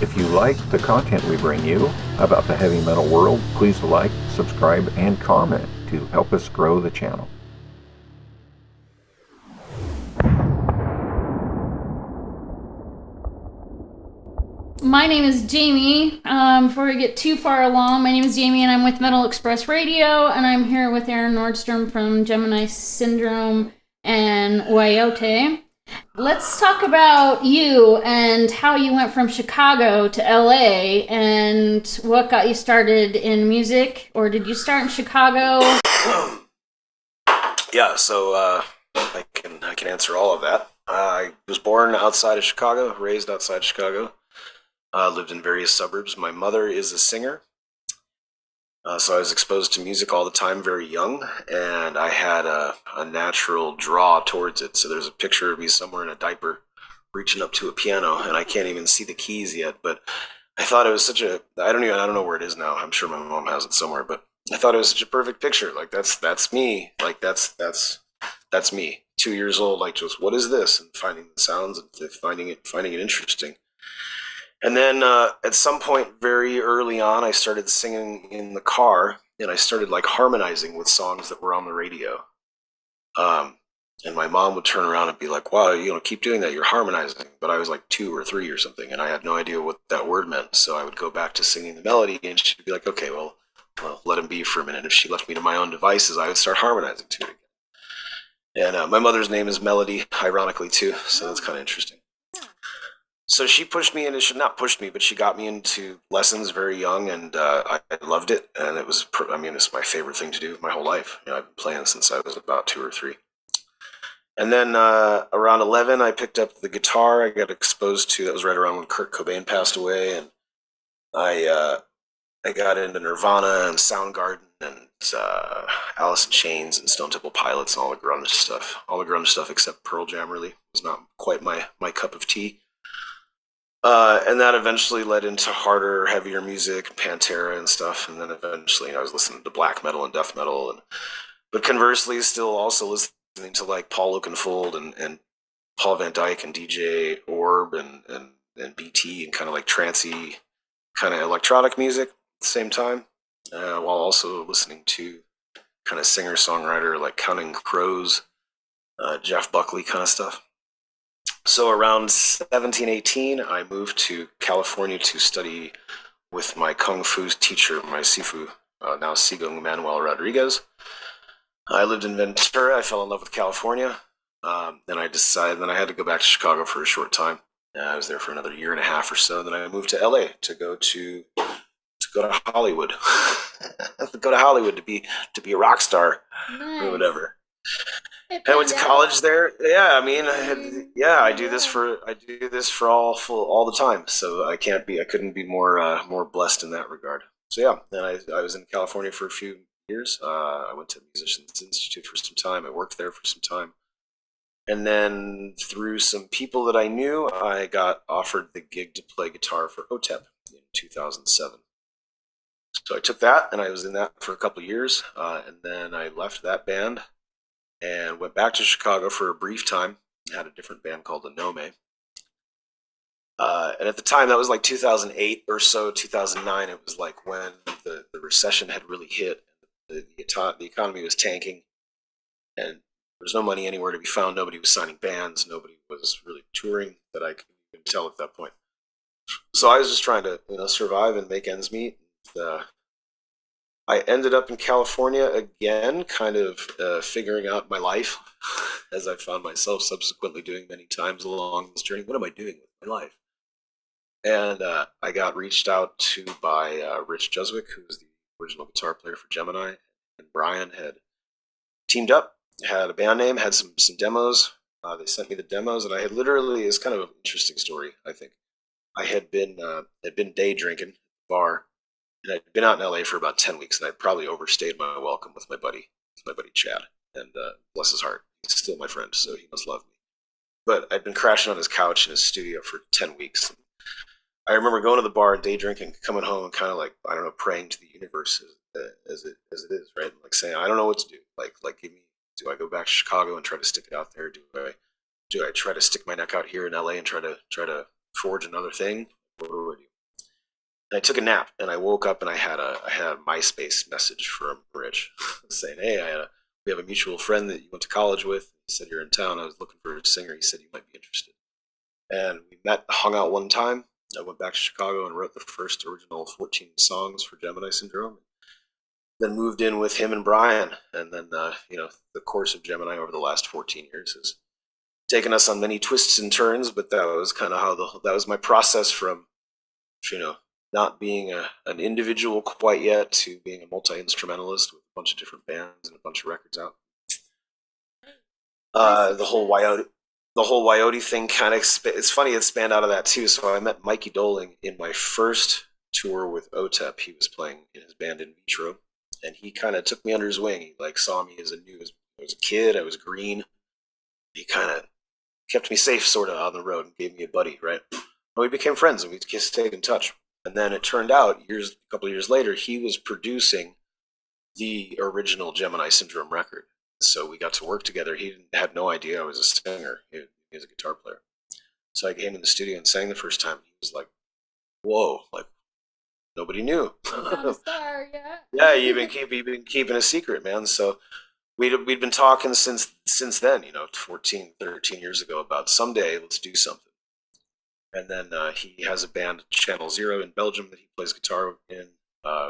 If you like the content we bring you about the heavy metal world, please like, subscribe, and comment to help us grow the channel. My name is Jaime. Before we get too far along, my name is Jaime and I'm with Metal Express Radio, and I'm here with Aaron Nordstrom from Gemini Syndrome and Wyote. Let's talk about you and how you went from Chicago to LA and what got you started in music, or did you start in Chicago? Yeah, so I can answer all of that. I was born outside of Chicago, raised outside of Chicago. Lived in various suburbs. My mother is a singer, so I was exposed to music all the time, very young, and I had a natural draw towards it. So there's a picture of me somewhere in a diaper reaching up to a piano, and I can't even see the keys yet, but I thought it was such a, I don't know where it is now. I'm sure my mom has it somewhere, but I thought it was such a perfect picture. Like that's me. Like that's me. 2 years old, like just what is this? And finding the sounds and finding it interesting. And then at some point very early on, I started singing in the car, and I started like harmonizing with songs that were on the radio. And my mom would turn around and be like, wow, keep doing that. You're harmonizing. But I was like 2 or 3 or something, and I had no idea what that word meant. So I would go back to singing the melody, and she'd be like, okay, well, let him be for a minute. If she left me to my own devices, I would start harmonizing to it again. And my mother's name is Melody, ironically, too. So that's kind of interesting. So she pushed me into, she not pushed me, but she got me into lessons very young, and I loved it. And it was, it's my favorite thing to do my whole life. I've been playing since I was about 2 or 3. And then around 11, I picked up the guitar. I got exposed to, that was right around when Kurt Cobain passed away, and I got into Nirvana and Soundgarden and Alice in Chains and Stone Temple Pilots and all the grunge stuff. All the grunge stuff except Pearl Jam really was not quite my cup of tea. And that eventually led into harder, heavier music, Pantera and stuff. And then eventually I was listening to black metal and death metal. But conversely, still also listening to like Paul Oakenfold and Paul Van Dyke and DJ Orb and BT and kind of like trancey, kind of electronic music at the same time. While also listening to kind of singer-songwriter like Counting Crows, Jeff Buckley kind of stuff. So around 17, 18, I moved to California to study with my Kung Fu teacher, my Sifu, now Sigung Manuel Rodriguez. I lived in Ventura. I fell in love with California. Then I decided, then I had to go back to Chicago for a short time. I was there for another year and a half or so. Then I moved to LA to go to Hollywood. To go to Hollywood to be a rock star. Nice. Or whatever. I went to college there. Yeah, I do this for all the time. So I couldn't be more blessed in that regard. So yeah, then I was in California for a few years. I went to Musicians Institute for some time. I worked there for some time. And then through some people that I knew, I got offered the gig to play guitar for OTEP in 2007. So I took that, and I was in that for a couple of years. And then I left that band and went back to Chicago for a brief time. I had a different band called the Nome. And at the time, that was like 2008 or so, 2009. It was like when the recession had really hit. The economy was tanking, and there was no money anywhere to be found. Nobody was signing bands. Nobody was really touring that I could even tell at that point. So I was just trying to survive and make ends meet. I ended up in California again, kind of figuring out my life, as I found myself subsequently doing many times along this journey. What am I doing with my life? And I got reached out to by Rich Juswick, who was the original guitar player for Gemini, and Brian had teamed up, had a band name, had some demos. They sent me the demos, and I had literally, it's kind of an interesting story, I think. I had been day drinking at the bar. And I'd been out in LA for about 10 weeks, and I'd probably overstayed my welcome with my buddy Chad. And bless his heart, he's still my friend, so he must love me. But I'd been crashing on his couch in his studio for 10 weeks. I remember going to the bar and day drinking, coming home and kind of like, I don't know, praying to the universe as it is, right? And like saying, I don't know what to do. Like give me, do I go back to Chicago and try to stick it out there? Do I try to stick my neck out here in LA and try to forge another thing? what do I do? And I took a nap, and I woke up, and I had a MySpace message from Rich saying, "Hey, we have a mutual friend that you went to college with. He said you're in town. I was looking for a singer. He said you might be interested." And we met, hung out one time. I went back to Chicago and wrote the first original 14 songs for Gemini Syndrome. Then moved in with him and Brian, and then the course of Gemini over the last 14 years has taken us on many twists and turns. But that was kind of how that was my process from, not being an individual quite yet to being a multi-instrumentalist with a bunch of different bands and a bunch of records out. The whole Wyote thing kind of, it's funny, it spanned out of that too. So I met Mikey Doling in my first tour with OTEP. He was playing in his band In Vitro, and he kind of took me under his wing. He saw me as I was a kid. I was green. He kind of kept me safe sort of on the road and gave me a buddy, right? And we became friends, and we stayed in touch. And then it turned out, a couple of years later, he was producing the original Gemini Syndrome record. So we got to work together. He had no idea I was a singer. He was a guitar player. So I came in the studio and sang the first time. He was like, "Whoa!" Like nobody knew. Not a star yet. Yeah, you've been keeping a secret, man. So we'd been talking since then. 14, 13 years ago about someday let's do something. And then he has a band, Channel Zero, in Belgium that he plays guitar in,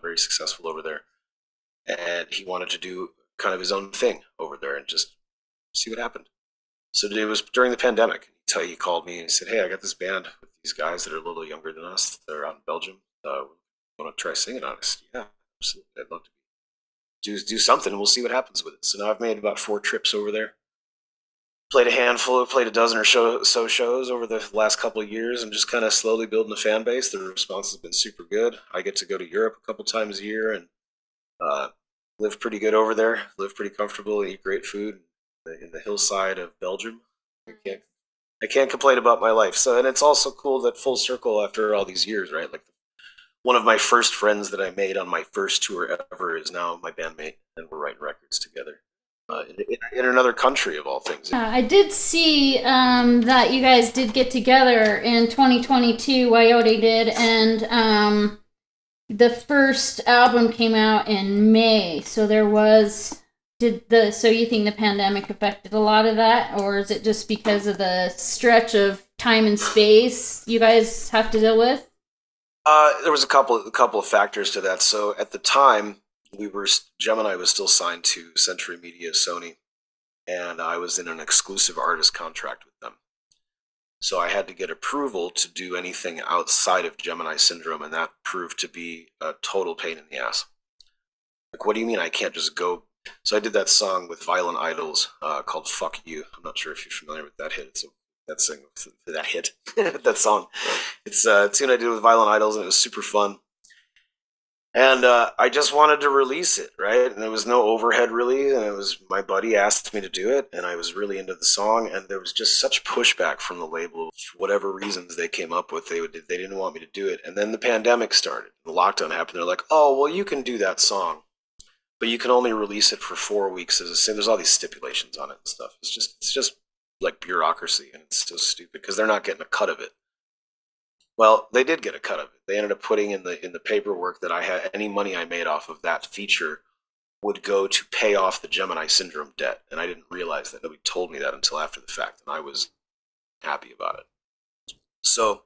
very successful over there. And he wanted to do kind of his own thing over there and just see what happened. So it was during the pandemic. He called me and he said, "Hey, I got this band with these guys that are a little younger than us. They're out in Belgium. Want to try singing on us?" "Yeah, absolutely. I'd love to do something, and we'll see what happens with it." So now I've made about 4 trips over there. Played a dozen or so shows over the last couple of years, and just kind of slowly building a fan base. The response has been super good. I get to go to Europe a couple times a year and live pretty good over there. Live pretty comfortable, eat great food in the hillside of Belgium. I can't complain about my life. So, and it's also cool that full circle after all these years, right? Like one of my first friends that I made on my first tour ever is now my bandmate, and we're writing records together. In another country, of all things. I did see that you guys did get together in 2022, Wyote did, and the first album came out in May, so so you think the pandemic affected a lot of that, or is it just because of the stretch of time and space you guys have to deal with? There was a couple of factors to that. So at the time, Gemini was still signed to Century Media, Sony, and I was in an exclusive artist contract with them. So I had to get approval to do anything outside of Gemini Syndrome, and that proved to be a total pain in the ass. Like, what do you mean I can't just go? So I did that song with Violent Idols called "Fuck You." I'm not sure if you're familiar with that hit. That song. It's a tune I did with Violent Idols, and it was super fun. And I just wanted to release it, right? And there was no overhead really, and it was my buddy asked me to do it, and I was really into the song, and there was just such pushback from the label for whatever reasons they came up with. They didn't want me to do it, and then the pandemic started, the lockdown happened. They're like, "Oh, well, you can do that song, but you can only release it for 4 weeks." There's all these stipulations on it and stuff. It's just like bureaucracy, and it's so stupid because they're not getting a cut of it. Well, they did get a cut of it. They ended up putting in the paperwork that I had any money I made off of that feature would go to pay off the Gemini Syndrome debt, and I didn't realize that. Nobody told me that until after the fact, and I was happy about it. So,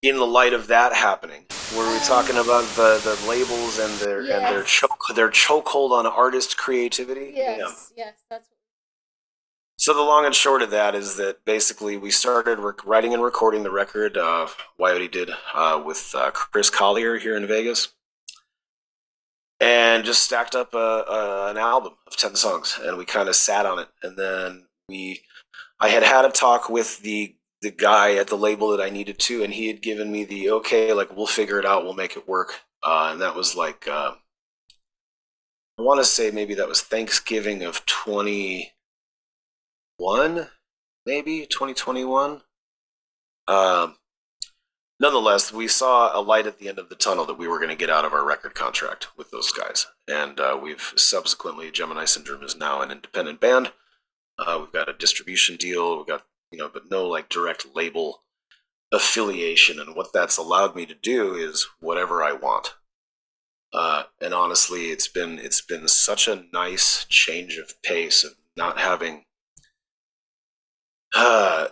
in the light of that happening, were we talking about the labels and their chokehold on artist creativity? Yes, that's. So the long and short of that is that basically we started writing and recording the record. Wyote did with Chris Collier here in Vegas, and just stacked up an album of 10 songs, and we kind of sat on it. And then I had a talk with the guy at the label that I needed to, and he had given me the okay, like we'll figure it out, we'll make it work. And that was like I want to say maybe that was Thanksgiving of 2021. Nonetheless, we saw a light at the end of the tunnel that we were going to get out of our record contract with those guys, and we've subsequently, Gemini Syndrome is now an independent band. We've got a distribution deal, we've got but no like direct label affiliation, and what that's allowed me to do is whatever I want. And honestly, it's been such a nice change of pace of not having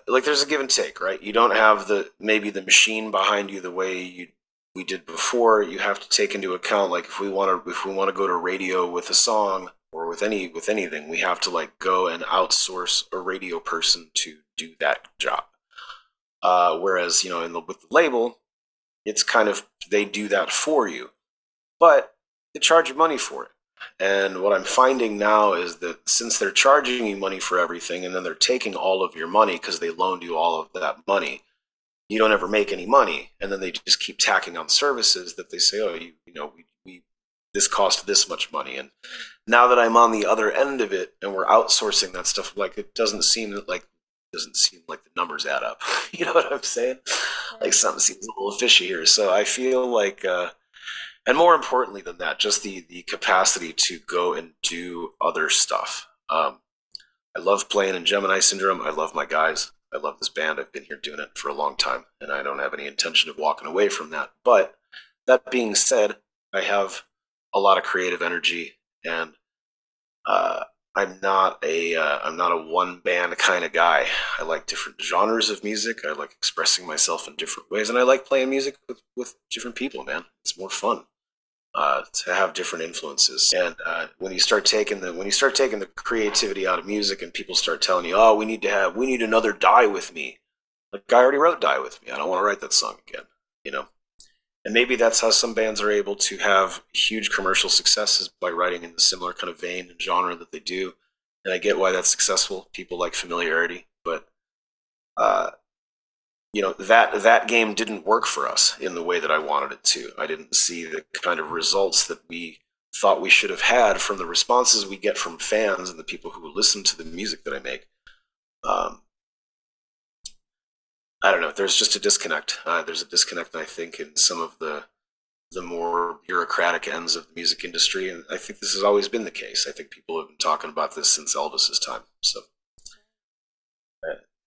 like there's a give and take, right? You don't have maybe the machine behind you the way we did before. You have to take into account, like, if we want to go to radio with a song or with anything, we have to like go and outsource a radio person to do that job. Whereas, with the label, it's kind of, they do that for you, but they charge you money for it. And what I'm finding now is that since they're charging you money for everything, and then they're taking all of your money because they loaned you all of that money, you don't ever make any money. And then they just keep tacking on services that they say, oh, this cost this much money. And now that I'm on the other end of it and we're outsourcing that stuff, like, it doesn't seem like the numbers add up. You know what I'm saying? Like, something seems a little fishy here. So I feel like, and more importantly than that, just the capacity to go and do other stuff. I love playing in Gemini Syndrome. I love my guys. I love this band. I've been here doing it for a long time, and I don't have any intention of walking away from that. But that being said, I have a lot of creative energy, and I'm not a one band kind of guy. I like different genres of music. I like expressing myself in different ways, and I like playing music with different people, man. It's more fun to have different influences. And when you start taking the creativity out of music, and people start telling you, oh, we need another Die With Me. Like, I already wrote Die With Me. I don't want to write that song again, And maybe that's how some bands are able to have huge commercial successes, by writing in the similar kind of vein and genre that they do. And I get why that's successful. People like familiarity, but that game didn't work for us in the way that I wanted it to. I didn't see the kind of results that we thought we should have had from the responses we get from fans and the people who listen to the music that I make. I don't know. There's just a disconnect. There's a disconnect, I think, in some of the more bureaucratic ends of the music industry, and I think this has always been the case. I think people have been talking about this since Elvis's time. So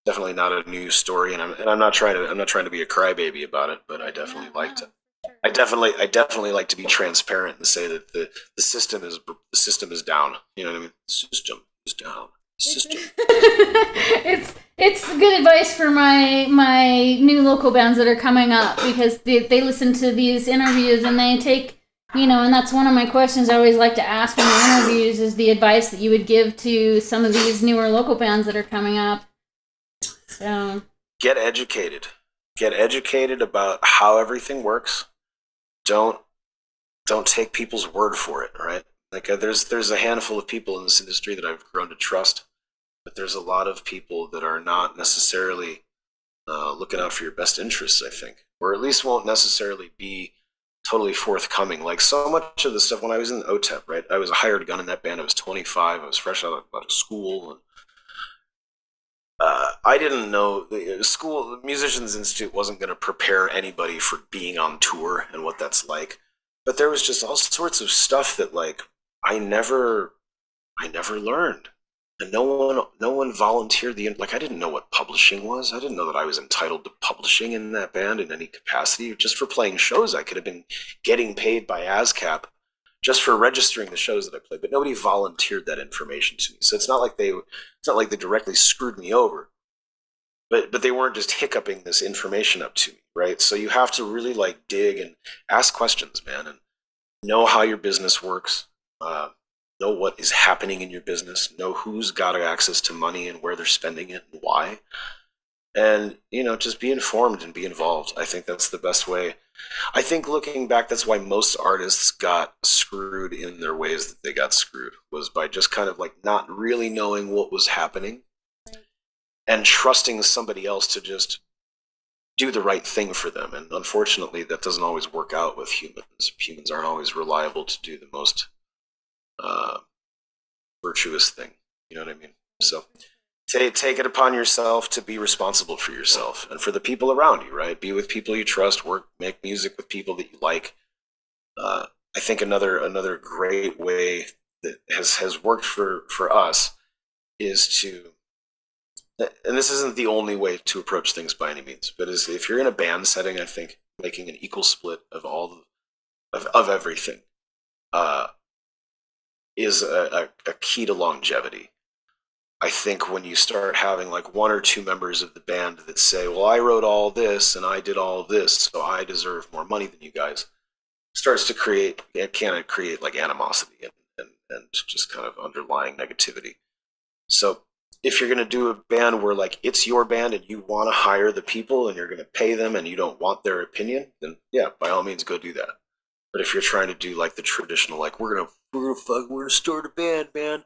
definitely not a new story, and I'm not trying to be a crybaby about it, but I definitely I definitely like to be transparent and say that the system is down. You know what I mean? The system is down. It's good advice for my new local bands that are coming up, because they listen to these interviews and they take, and that's one of my questions I always like to ask in the interviews, is the advice that you would give to some of these newer local bands that are coming up. So get educated about how everything works. Don't take people's word for it, right? Like, there's a handful of people in this industry that I've grown to trust, but there's a lot of people that are not necessarily looking out for your best interests, I think, or at least won't necessarily be totally forthcoming. Like, so much of the stuff when I was in the OTEP, right? I was a hired gun in that band. I was 25. I was fresh out of school, and I didn't know the Musicians Institute wasn't going to prepare anybody for being on tour and what that's like. But there was just all sorts of stuff that, like, I never learned, and no one volunteered I didn't know what publishing was. I didn't know that I was entitled to publishing in that band in any capacity. Just for playing shows, I could have been getting paid by ASCAP just for registering the shows that I played, but nobody volunteered that information to me. So it's not like they directly screwed me over, but they weren't just hiccuping this information up to me, right? So you have to really like dig and ask questions, man, and know how your business works. Know what is happening in your business. Know who's got access to money and where they're spending it and why. And, just be informed and be involved. I think that's the best way. I think looking back, that's why most artists got screwed in their ways that they got screwed, was by just kind of like not really knowing what was happening and trusting somebody else to just do the right thing for them. And unfortunately, that doesn't always work out with humans. Humans aren't always reliable to do the most virtuous thing. You know what I mean? So take it upon yourself to be responsible for yourself and for the people around you, right? Be with people you trust, make music with people that you like. I think another great way that has worked for us is to and this isn't the only way to approach things by any means, but if you're in a band setting, I think making an equal split of of everything is a key to longevity. I think when you start having like one or two members of the band that say, well, I wrote all this and I did all this, so I deserve more money than you guys, starts to create like animosity and just kind of underlying negativity. So if you're going to do a band where like it's your band and you want to hire the people and you're going to pay them and you don't want their opinion, then yeah, by all means go do that. But if you're trying to do like the traditional, like we're gonna start a band, man,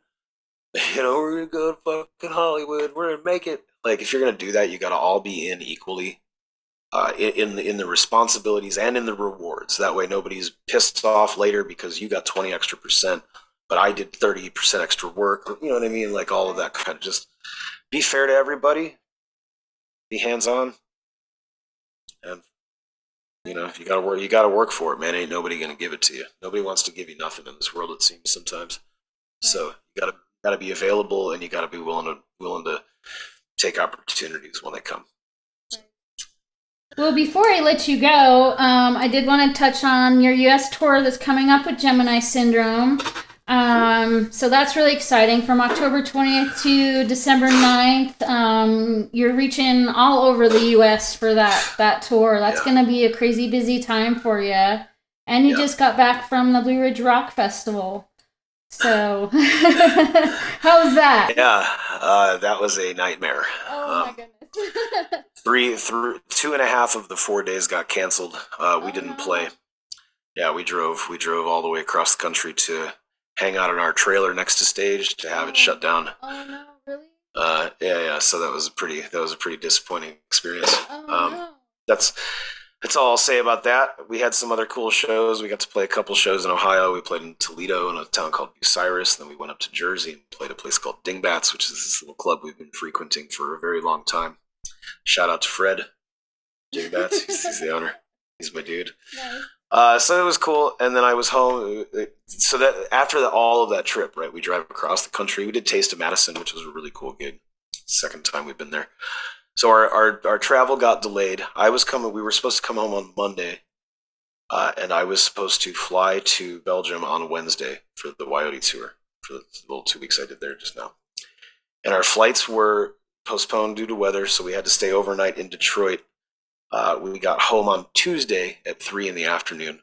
you know, we're gonna go to fucking Hollywood, we're gonna make it. Like if you're gonna do that, you got to all be in equally, in the responsibilities and in the rewards. That way, nobody's pissed off later because you got 20% extra, but I did 30% extra work. You know what I mean? Like all of that kind of just be fair to everybody, be hands on, and you know, if you gotta work for it, man. Ain't nobody gonna give it to you. Nobody wants to give you nothing in this world, it seems sometimes. So you gotta be available, and you gotta be willing to take opportunities when they come. Well, before I let you go, I did want to touch on your U.S. tour that's coming up with Gemini Syndrome. So that's really exciting. From October 20th to December 9th, you're reaching all over the U.S. for that tour. That's going to be a crazy busy time for you. And you just got back from the Blue Ridge Rock Festival. So, how was that? Yeah, that was a nightmare. Oh my goodness. 2.5 of the 4 days got canceled. We didn't play. Yeah, we drove all the way across the country to hang out in our trailer next to stage to have it shut down. Oh no, really? Yeah. So that was a pretty disappointing experience. Oh no. That's all I'll say about that. We had some other cool shows. We got to play a couple shows in Ohio. We played in Toledo in a town called Bucyrus. Then we went up to Jersey and played a place called Dingbats, which is this little club we've been frequenting for a very long time. Shout out to Fred Dingbats. He's the owner. He's my dude. Nice. So it was cool. And then I was home. So that after all of that trip, right, we drive across the country. We did Taste of Madison, which was a really cool gig. Second time we've been there. So our travel got delayed. We were supposed to come home on Monday, and I was supposed to fly to Belgium on Wednesday for the Wyote tour, for the little 2 weeks I did there just now. And our flights were postponed due to weather, so we had to stay overnight in Detroit. We got home on Tuesday at 3 p.m, and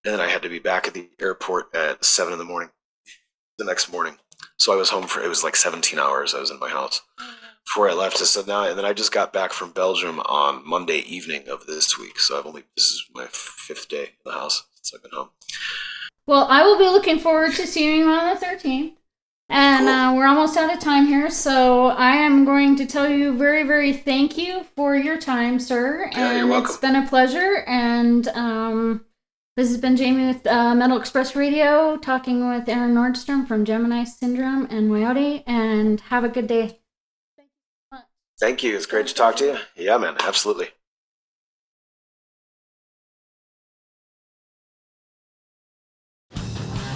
then I had to be back at the airport at 7 a.m. the next morning. So I was home it was like 17 hours I was in my house before I left. So now, and then I just got back from Belgium on Monday evening of this week. So this is my 5th day in the house since I've been home. Well, I will be looking forward to seeing you on the 13th. And cool. We're almost out of time here, so I am going to tell you very, very thank you for your time, sir. Yeah, and you're welcome. It's been a pleasure. And this has been Jaime with Metal Express Radio, talking with Aaron Nordstrom from Gemini Syndrome and Wyote. And have a good day. Thank you so much. Thank you. It's great to talk to you. Yeah, man, absolutely.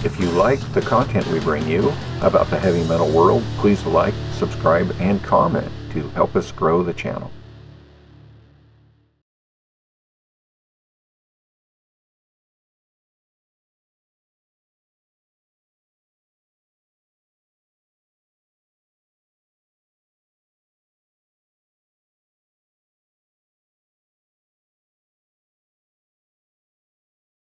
If you like the content we bring you about the heavy metal world, please like, subscribe, and comment to help us grow the channel.